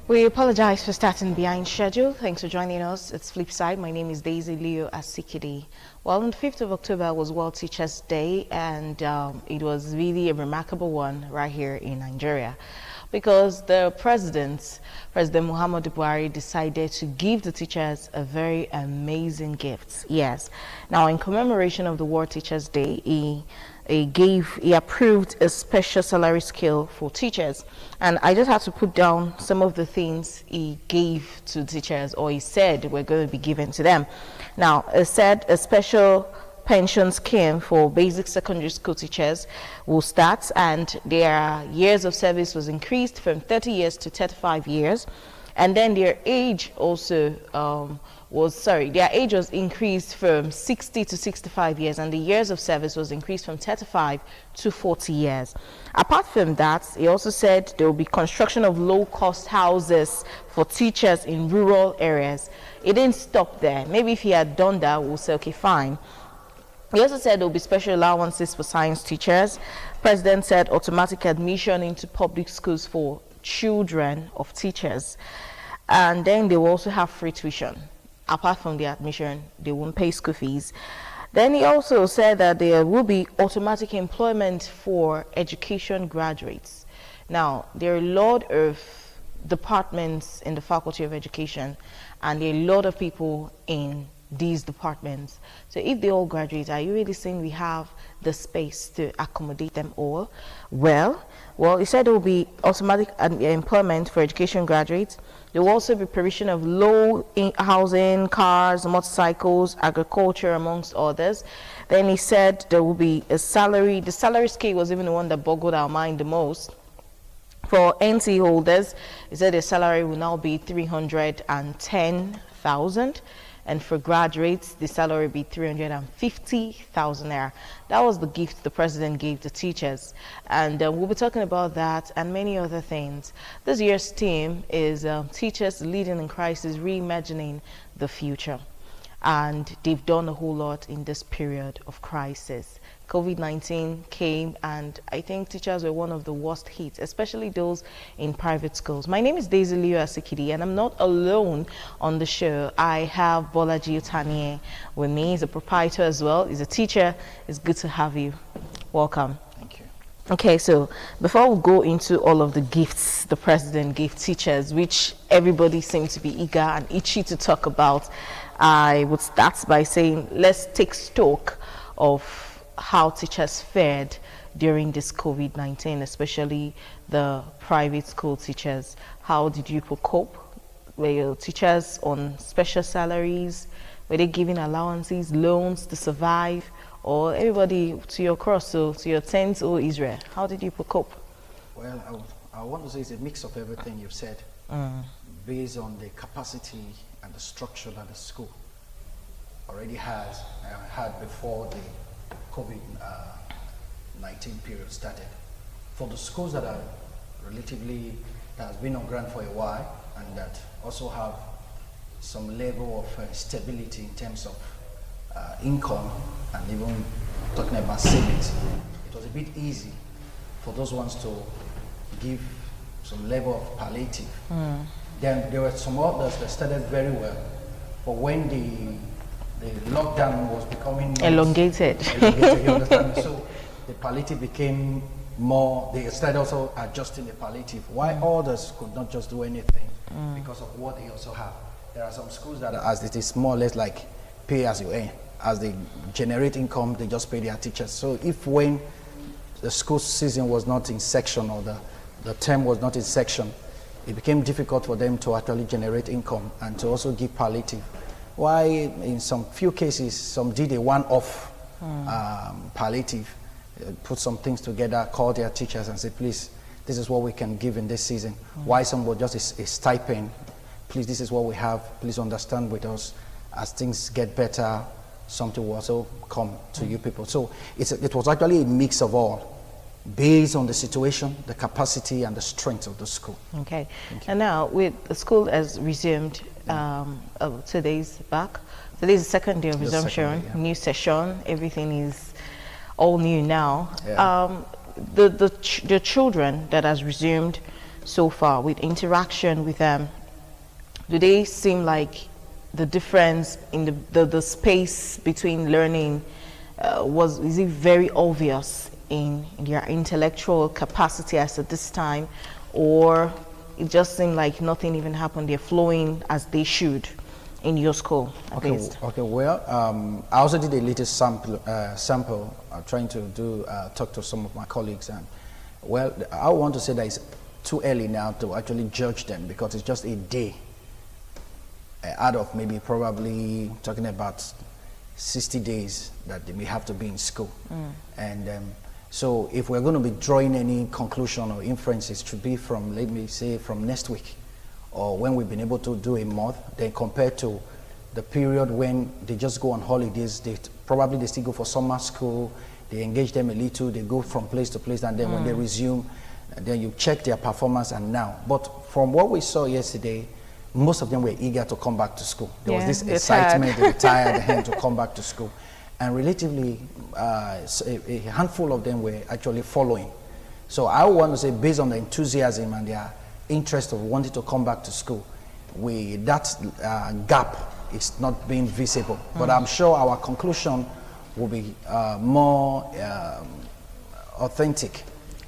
We apologize for starting behind schedule. Thanks for joining us. It's Flipside. My name is Daisy Leo Asikidi. Well, on the 5th of October was World Teachers Day, and it was really a remarkable one right here in Nigeria because the President Muhammadu Buhari, decided to give the teachers a very amazing gift. Yes. Now, in commemoration of the World Teachers Day, he approved a special salary scale for teachers, and I just had to put down some of the things he gave to teachers, or he said were going to be given to them. Now, it said a special pension scheme for basic secondary school teachers will start, and their years of service was increased from 30 years to 35 years, and then their age also their age was increased from 60 to 65 years, and the years of service was increased from 35 to 40 years. Apart from that, he also said there will be construction of low-cost houses for teachers in rural areas. It didn't stop there. Maybe if he had done that, we'll say, okay, fine. He also said there will be special allowances for science teachers. President said automatic admission into public schools for children of teachers. And then they will also have free tuition. Apart from the admission, they won't pay school fees. Then he also said that there will be automatic employment for education graduates. Now, there are a lot of departments in the Faculty of Education, and there are a lot of people in these departments. So if they all graduate, are you really saying we have the space to accommodate them all? Well, he said there will be automatic employment for education graduates. There will also be provision of low housing, cars, motorcycles, agriculture, amongst others. Then he said there will be a salary. The salary scale was even the one that boggled our mind the most. For NC holders, he said their salary will now be 310,000. And for graduates, the salary will be 350,000 naira. That was the gift the president gave to teachers. And we'll be talking about that and many other things. This year's theme is Teachers Leading in Crisis, Reimagining the Future. And they've done a whole lot in this period of crisis. COVID-19 came, and I think teachers were one of the worst hit, especially those in private schools. My name is Daisy Leo Asikidi, and I'm not alone on the show. I have Bolaji Utanie with me. He's a proprietor as well. He's a teacher. It's good to have you. Welcome. Thank you. Okay, so before we go into all of the gifts the president gave teachers, which everybody seemed to be eager and itchy to talk about, I would start by saying let's take stock of how teachers fared during this COVID-19, especially the private school teachers. How did you cope? Were your teachers on special salaries? Were they given allowances, loans to survive? Or everybody to your cross, so to your tent, O Israel? How did you cope? Well, I want to say it's a mix of everything you've said, based on the capacity and the structure that the school already has had before the COVID-19 period started. For the schools that are that has been on ground for a while and that also have some level of stability in terms of income and even talking about savings, it was a bit easy for those ones to give some level of palliative. Then there were some others that started very well, but when the lockdown was becoming elongated. You understand? So the palliative became more, they started also adjusting the palliative. Why others could not just do anything because of what they also have. There are some schools that, as it is more or less like pay as you earn. As they generate income, they just pay their teachers. So if when the school season was not in section or the term was not in section, it became difficult for them to actually generate income and to also give palliative. Why in some few cases, some did a one-off palliative, put some things together, call their teachers and say, please, this is what we can give in this season. Why some were just a stipend, please, this is what we have, please understand with us. As things get better, something will also come to you people. So it was actually a mix of all, based on the situation, the capacity and the strength of the school. Okay, and now with the school has resumed 2 days back. Today is the second day of resumption, new session, everything is all new now. The children that has resumed, so far with interaction with them? Do they seem like the difference in the space between learning is it very obvious in their intellectual capacity as at this time, or it just seemed like nothing even happened? They're flowing as they should in your school, at least. Okay. Well, I also did a little sample trying to talk to some of my colleagues, and well, I want to say that it's too early now to actually judge them, because it's just a day out of maybe probably talking about 60 days that they may have to be in school. And so if we're going to be drawing any conclusion or inferences, it should be from, let me say, from next week, or when we've been able to do a month, then compared to the period when they just go on holidays. They still go for summer school, they engage them a little, they go from place to place, and then when they resume, then you check their performance. And now, but from what we saw yesterday, most of them were eager to come back to school. There was this excitement, they were tired to come back to school. And relatively, a handful of them were actually following. So I want to say, based on the enthusiasm and their interest of wanting to come back to school, that gap is not being visible. But I'm sure our conclusion will be more authentic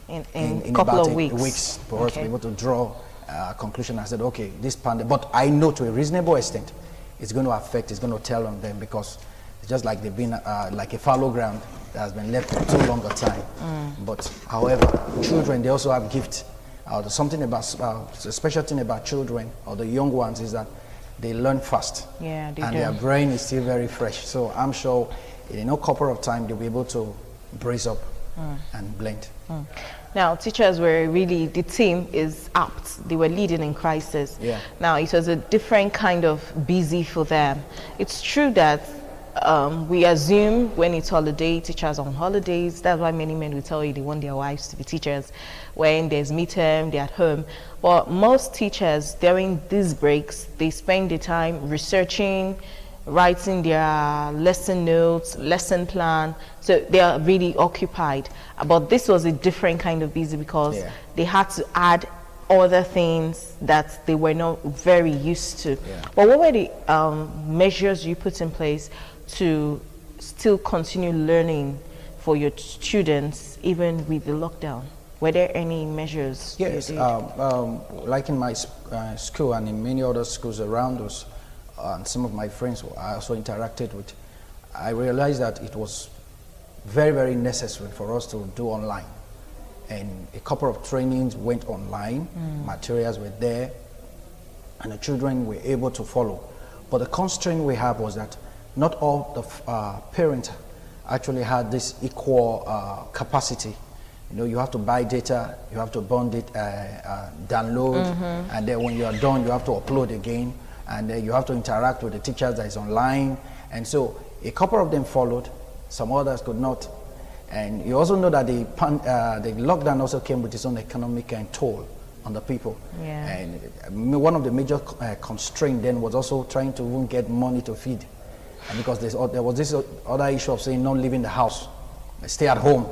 in a couple about of weeks for us to be able to draw a conclusion. I said, okay, this pandemic, but I know to a reasonable extent it's going to affect, it's going to tell on them, because it's just like they've been like a fallow ground that has been left for too long a time. But however, children, they also have gifts. There's something about a special thing about children or the young ones is that they learn fast. Yeah, they and do. Their brain is still very fresh. So I'm sure in a couple of time they'll be able to brace up and blend. Now, teachers were really, the team is apt. They were leading in crisis. Yeah. Now, it was a different kind of busy for them. It's true that we assume when it's holiday, teachers are on holidays. That's why many men will tell you they want their wives to be teachers. When there's midterm, they're at home. But most teachers, during these breaks, they spend the time researching, writing their lesson notes, lesson plan. So they are really occupied. But this was a different kind of busy, because they had to add other things that they were not very used to. But what were the measures you put in place to still continue learning for your students even with the lockdown? Were there any measures? Yes, like in my school and in many other schools around us, and some of my friends who I also interacted with, I realized that it was very, very necessary for us to do online. And a couple of trainings went online, materials were there, and the children were able to follow. But the constraint we have was that not all the parents actually had this equal capacity. You know, you have to buy data, you have to bond it, download, and then when you are done, you have to upload again, and then you have to interact with the teachers that is online. And so a couple of them followed, some others could not. And you also know that the lockdown also came with its own economic toll on the people. And one of the major constraints then was also trying to even get money to feed. And because there was this other issue of saying not leaving the house, stay at home.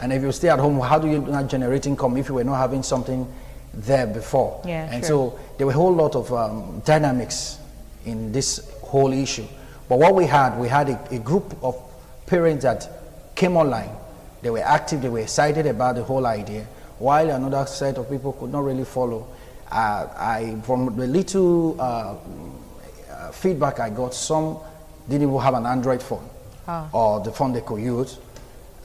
And if you stay at home, how do you not generate income if you were not having something there before? So there were a whole lot of dynamics in this whole issue. But what we had a group of parents that came online. They were active, they were excited about the whole idea, while another set of people could not really follow. From the little feedback I got, some didn't even have an Android phone or the phone they could use.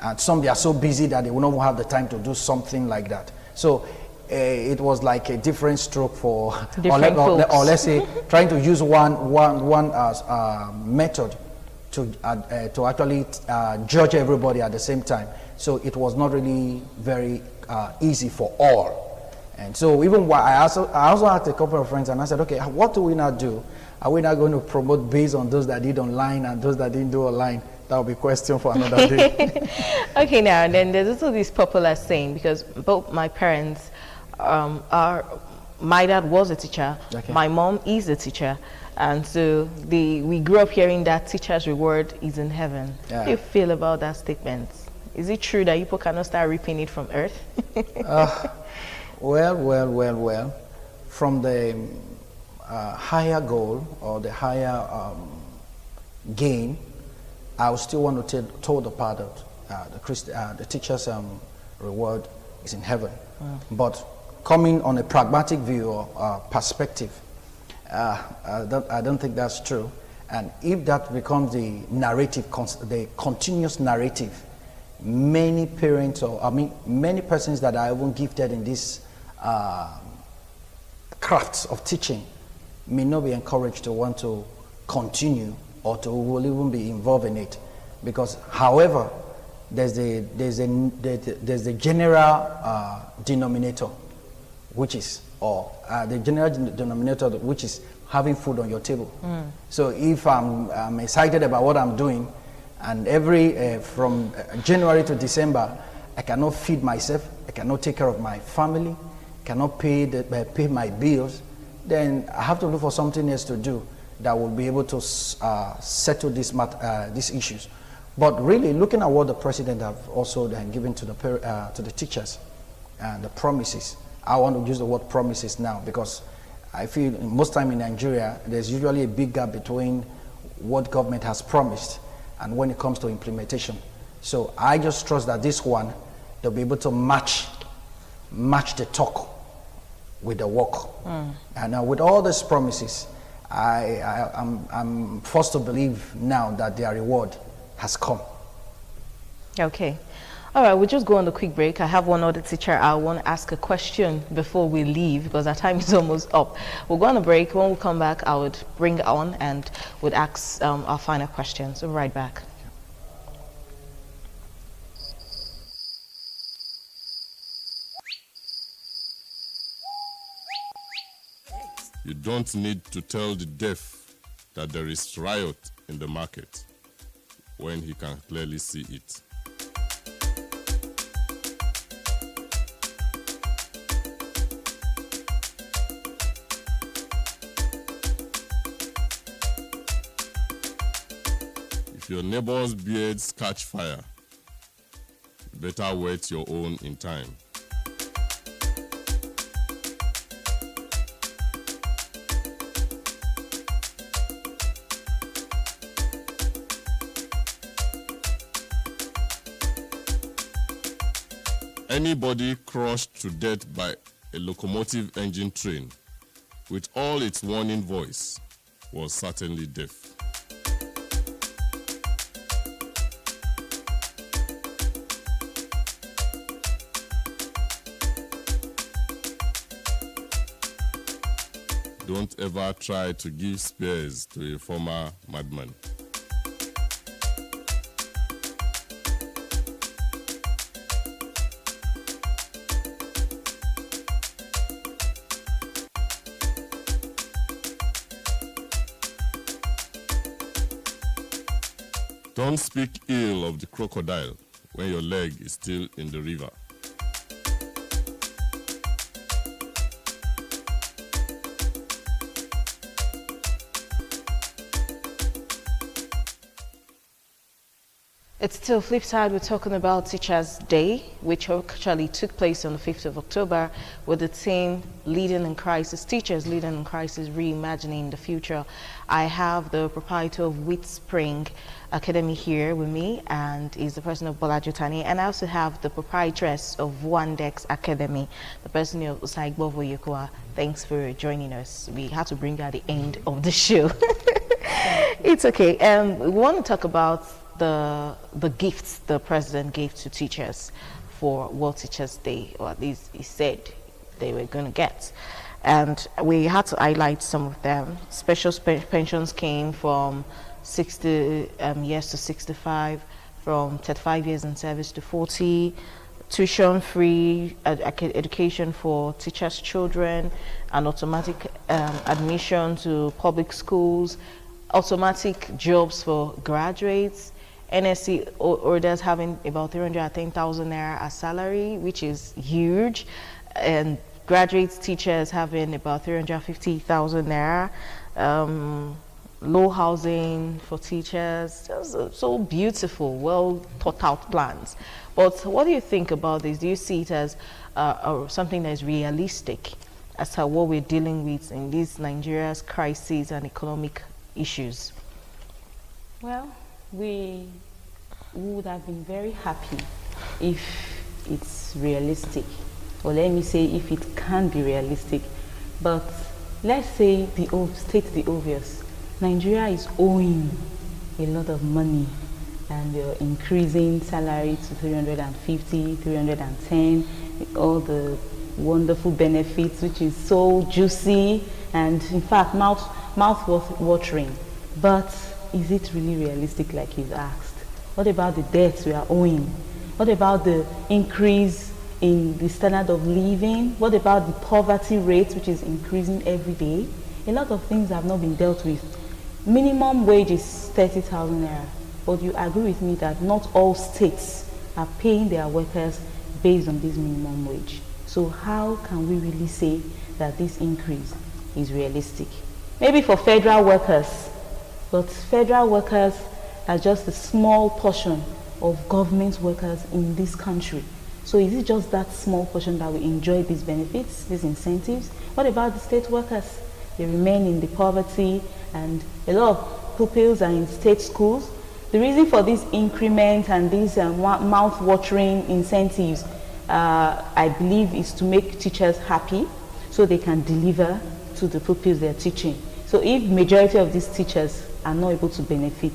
And some, they are so busy that they will not have the time to do something like that. So it was like a different stroke for, or let's say, trying to use one method to actually judge everybody at the same time. So it was not really very easy for all. And so even while I also asked a couple of friends, and I said, okay, what do we now do? Are we now going to promote based on those that did online and those that didn't do online? That will be a question for another day. Okay, now and then there's also this popular saying, because both my parents my dad was a teacher, my mom is a teacher, and so we grew up hearing that teacher's reward is in heaven. How do you feel about that statement? Is it true that people cannot start reaping it from earth? Well. From the higher goal or the higher gain, I would still want to tell the part that the teacher's reward is in heaven. But coming on a pragmatic view or perspective, I don't think that's true. And if that becomes the narrative, the continuous narrative, many parents, many persons that are even gifted in this crafts of teaching may not be encouraged to want to continue or to will even be involved in it, because however there's the general denominator, which is which is having food on your table. So if I'm excited about what I'm doing, and every from January to December I cannot feed myself, I cannot take care of my family, cannot pay my bills, then I have to look for something else to do that will be able to settle these issues. But really, looking at what the president have also given to the teachers and the promises, I want to use the word promises now, because I feel most time in Nigeria there's usually a big gap between what government has promised and when it comes to implementation. So I just trust that this one, they'll be able to match the talk with the work. And with all these promises, I'm forced to believe now that their reward has come. Okay. All right, we'll just go on a quick break. I have one other teacher I want to ask a question before we leave, because our time is almost up. We'll go on a break. When we come back, I would bring it on and would ask our final questions. We'll be right back. You don't need to tell the deaf that there is riot in the market when he can clearly see it. If your neighbor's beards catch fire, you better wet your own in time. Anybody crushed to death by a locomotive engine train with all its warning voice was certainly deaf. Don't ever try to give spares to a former madman. Don't speak ill of the crocodile when your leg is still in the river. It's still flip side. We're talking about Teachers' Day, which actually took place on the 5th of October with the theme Leading in Crisis, Teachers Leading in Crisis, Reimagining the Future. I have the proprietor of Wheatspring Academy here with me, and he's the person of Bolajutani, and I also have the proprietress of Wandex Academy, the person of Usaigbovo Yekua. Thanks for joining us. We had to bring at the end of the show. It's okay. We want to talk about the gifts the president gave to teachers for World Teachers Day, or at least he said they were going to get. And we had to highlight some of them. Special pensions came from 60 years to 65, from 35 years in service to 40, tuition-free education for teachers' children, and automatic admission to public schools, automatic jobs for graduates, NSC orders having about 310,000 naira as salary, which is huge, and graduate teachers having about 350,000 naira. low housing for teachers, just so beautiful, well thought out plans. But what do you think about this? Do you see it as something that is realistic as to what we're dealing with in this Nigeria's crisis and economic issues? Well, we would have been very happy if it's realistic, or let me say if it can be realistic. But let's say state the obvious. Nigeria is owing a lot of money, and increasing salary to 350, 310, all the wonderful benefits, which is so juicy and in fact mouth watering. But is it really realistic like you've asked? What about the debts we are owing? What about the increase in the standard of living? What about the poverty rate, which is increasing every day? A lot of things have not been dealt with. Minimum wage is 30,000 naira, but you agree with me that not all states are paying their workers based on this minimum wage. So how can we really say that this increase is realistic? Maybe for federal workers, but federal workers are just a small portion of government workers in this country. So is it just that small portion that will enjoy these benefits, these incentives? What about the state workers? They remain in the poverty, and a lot of pupils are in state schools. The reason for this increment and these mouth-watering incentives, I believe, is to make teachers happy so they can deliver to the pupils they're teaching. So if majority of these teachers are not able to benefit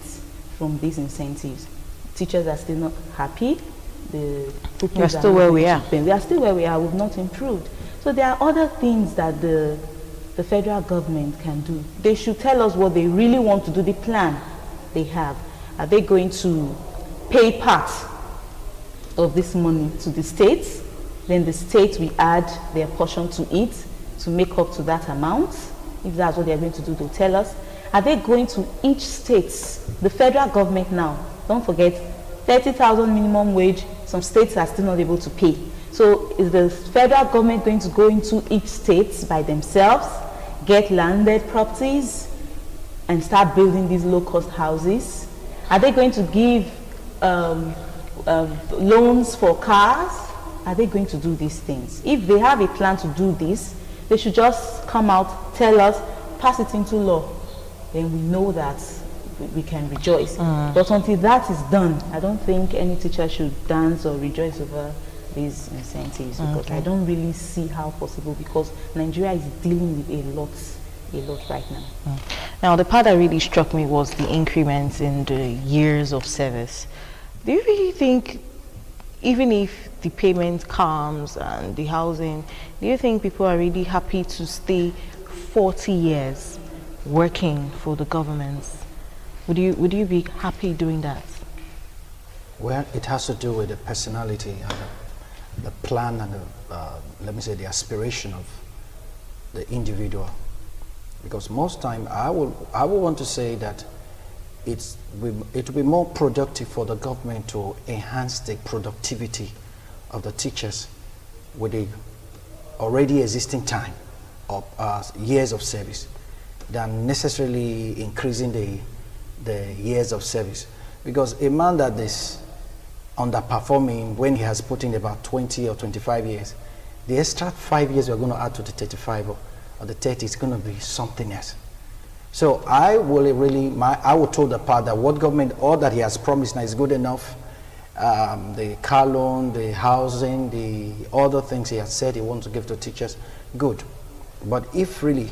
from these incentives, teachers are still not happy, the pupils are still where we are. They are still where we are. We've not improved. So there are other things that the federal government can do. They should tell us what they really want to do, the plan they have. Are they going to pay part of this money to the states? Then the states will add their portion to it to make up to that amount. If that's what they're going to do, they'll tell us. Are they going to each state, the federal government now, don't forget, 30,000 minimum wage, some states are still not able to pay. So is the federal government going to go into each state by themselves, get landed properties, and start building these low-cost houses? Are they going to give loans for cars? Are they going to do these things? If they have a plan to do this, they should just come out, tell us, pass it into law. Then we know that we can rejoice. But until that is done, I don't think any teacher should dance or rejoice over these incentives, because I don't really see how possible, because Nigeria is dealing with a lot right now. Now, the part that really struck me was the increments in the years of service. Do you really think, even if the payment comes and the housing, do you think people are really happy to stay 40 years working for the government? Would you be happy doing that? Well, it has to do with the personality and the plan and let me say the aspiration of the individual. Because most time I would want to say that it will be more productive for the government to enhance the productivity of the teachers with the already existing time of years of service than necessarily increasing the years of service. Because a man that is underperforming when he has put in about 20 or 25 years, the extra 5 years we're going to add to the 35 or the 30 is going to be something else. So I will told the part that what government, all that he has promised now is good enough. The car loan, the housing, the other things he has said he wants to give to teachers, good. But if really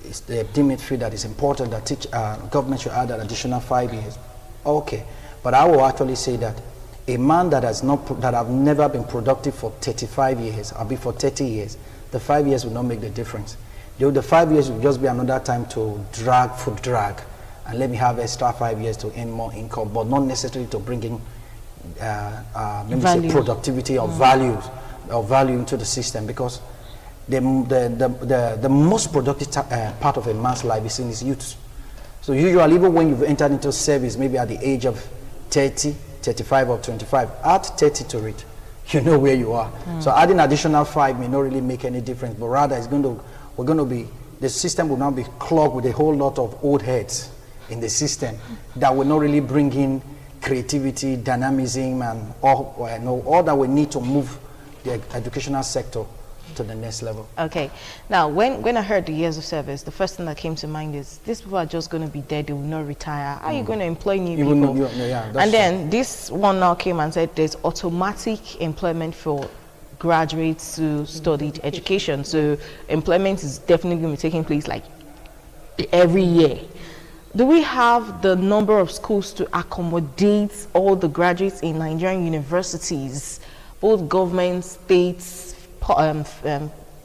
it's the ultimate fee that is important, that government should add an additional 5 years, okay. But I will actually say that a man that have never been productive for 35 years, or for 30 years, the 5 years will not make the difference. The 5 years will just be another time to drag, and let me have extra 5 years to earn more income, but not necessarily to bring in let me say productivity or value into the system, because the most productive part of a man's life is in his youth. So usually, even when you've entered into service, maybe at the age of 30, 35 or 25, add 30 to it, you know where you are. So adding additional 5 may not really make any difference, but rather the system will now be clogged with a whole lot of old heads in the system that will not really bring in creativity, dynamism, and all that we need to move the educational sector to the next level. Okay. Now, when I heard the years of service, the first thing that came to mind is these people are just going to be dead, they will not retire. How are you going to employ new people? And then this one now came and said there's automatic employment for graduates who studied education. So employment is definitely going to be taking place like every year. Do we have the number of schools to accommodate all the graduates in Nigerian universities, both government, states,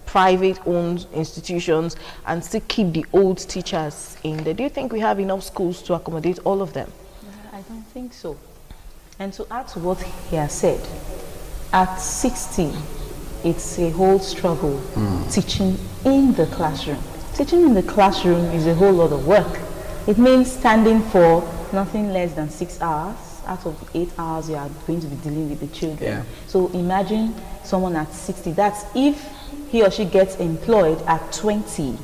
private-owned institutions, and still keep the old teachers in there? Do you think we have enough schools to accommodate all of them? I don't think so. And to add to what he has said, at 60, it's a whole struggle teaching in the classroom. Teaching in the classroom is a whole lot of work. It means standing for nothing less than 6 hours. Out of the 8 hours, you are going to be dealing with the children. Yeah. So imagine someone at 60. That's if he or she gets employed at 20.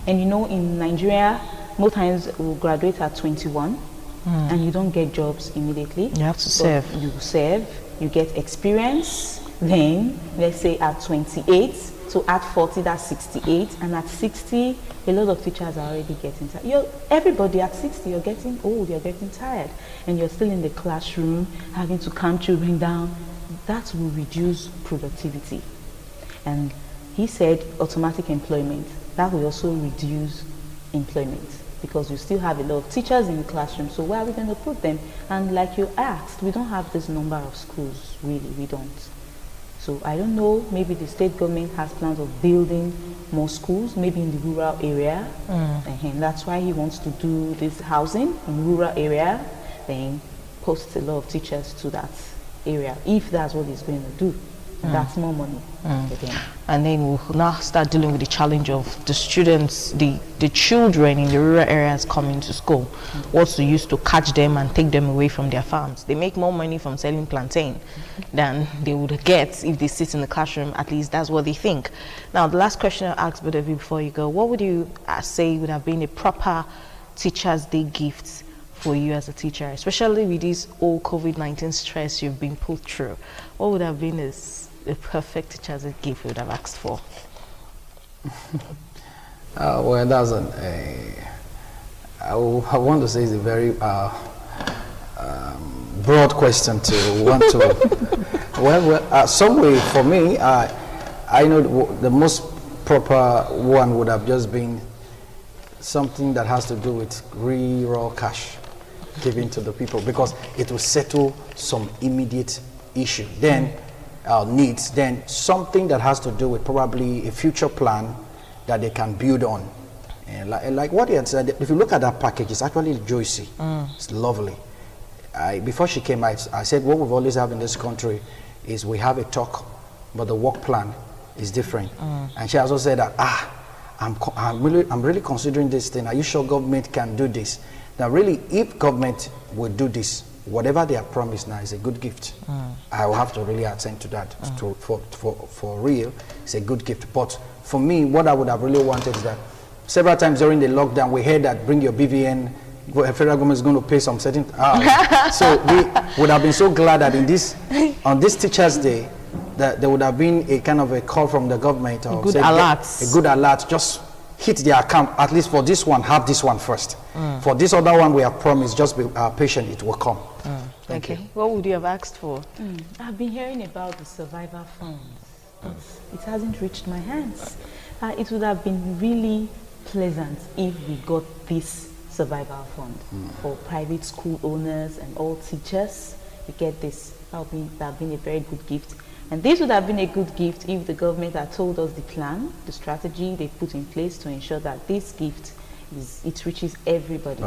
And you know, in Nigeria, most times we'll graduate at 21, and you don't get jobs immediately. You have to serve. You serve, you get experience. Then, let's say at 28, so at 40, that's 68, and at 60, a lot of teachers are already getting tired. Everybody at 60, you're getting old, you're getting tired, and you're still in the classroom, having to calm children down. That will reduce productivity. And he said automatic employment, that will also reduce employment, because you still have a lot of teachers in the classroom, so where are we going to put them? And like you asked, we don't have this number of schools, really, we don't. So I don't know, maybe the state government has plans of building more schools, maybe in the rural area. And that's why he wants to do this housing in rural area, then post a lot of teachers to that area, if that's what he's going to do. That's more money again. And then we'll now start dealing with the challenge of the students, the children in the rural areas coming to school. What's the use to catch them and take them away from their farms? They make more money from selling plantain than they would get if they sit in the classroom. At least that's what they think. Now, the last question I'll ask both of you before you go, what would you say would have been a proper Teacher's Day gift for you as a teacher, especially with this whole COVID-19 stress you've been put through? What would have been a perfect Teacher's Day gift you would have asked for? Well, that's I want to say it's a very broad question to want to. Well, some way for me, I know the most proper one would have just been something that has to do with raw cash given to the people, because it will settle some immediate issue. Then needs, then something that has to do with probably a future plan that they can build on. And like what he had said, if you look at that package, it's actually juicy. It's lovely. Before she came, I said what we've always have in this country is we have a talk, but the work plan is different. And she also said that, I'm really considering this thing. Are you sure government can do this? Now, really, if government would do this, whatever they have promised now is a good gift. I will have to really attend to that. For real, it's a good gift. But for me, what I would have really wanted is that several times during the lockdown, we heard that bring your BVN, federal government is going to pay some certain hours. So we would have been so glad that on this Teacher's Day, that there would have been a kind of a call from the government, or a good alert, just hit their account, at least for this one, have this one first. For this other one we have promised, just be patient, it will come. Thank you. What would you have asked for? I've been hearing about the survivor funds, but it hasn't reached my hands. It would have been really pleasant if we got this survivor fund for private school owners and all teachers. We get this. That would have been a very good gift. And this would have been a good gift if the government had told us the plan, the strategy they put in place to ensure that this gift it reaches everybody.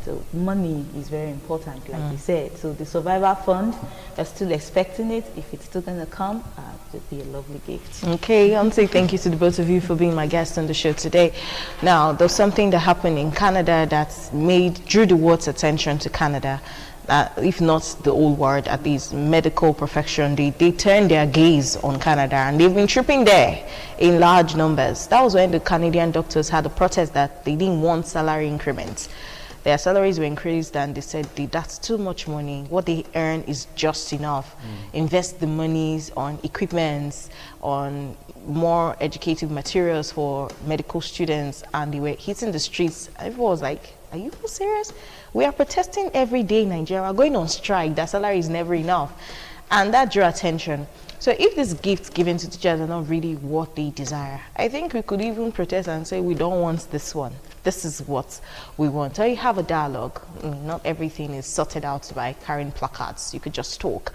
So money is very important, like you said. So the survivor fund, we're still expecting it. If it's still going to come, it would be a lovely gift. Okay, I want to say thank you to the both of you for being my guests on the show today. Now, there's something that happened in Canada that drew the world's attention to Canada. If not the whole world, at least medical profession, they turned their gaze on Canada, and they've been trooping there in large numbers. That was when the Canadian doctors had a protest that they didn't want salary increments. Their salaries were increased and they said that's too much money. What they earn is just enough. Invest the monies on equipments, on more educative materials for medical students, and they were hitting the streets. Everyone was like, are you serious? We are protesting every day in Nigeria. We're going on strike. Their salary is never enough. And that drew attention. So if these gifts given to teachers are not really what they desire, I think we could even protest and say, we don't want this one. This is what we want. So you have a dialogue. Not everything is sorted out by carrying placards. You could just talk.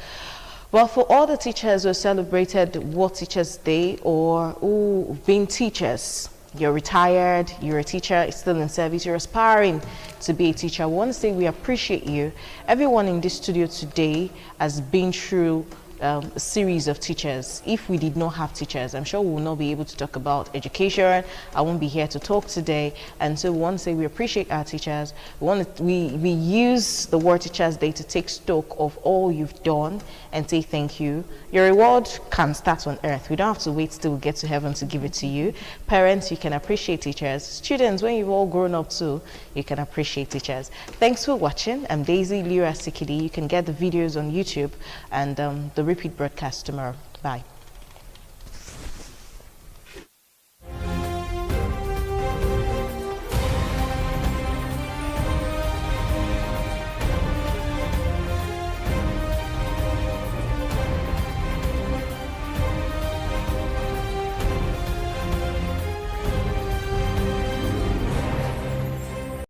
Well, for all the teachers who celebrated World Teachers Day or who've been teachers, you're retired, you're a teacher, still in service, you're aspiring to be a teacher, I want to say we appreciate you. Everyone in this studio today has been through a series of teachers. If we did not have teachers, I'm sure we will not be able to talk about education. I won't be here to talk today. And so we want to say we appreciate our teachers. We use the World Teachers Day to take stock of all you've done and say thank you. Your reward can start on earth. We don't have to wait till we get to heaven to give it to you. Parents, you can appreciate teachers. Students, when you've all grown up too, you can appreciate teachers. Thanks for watching. I'm Daisy Lira Sikidi. You can get the videos on YouTube and the repeat broadcast tomorrow. Bye.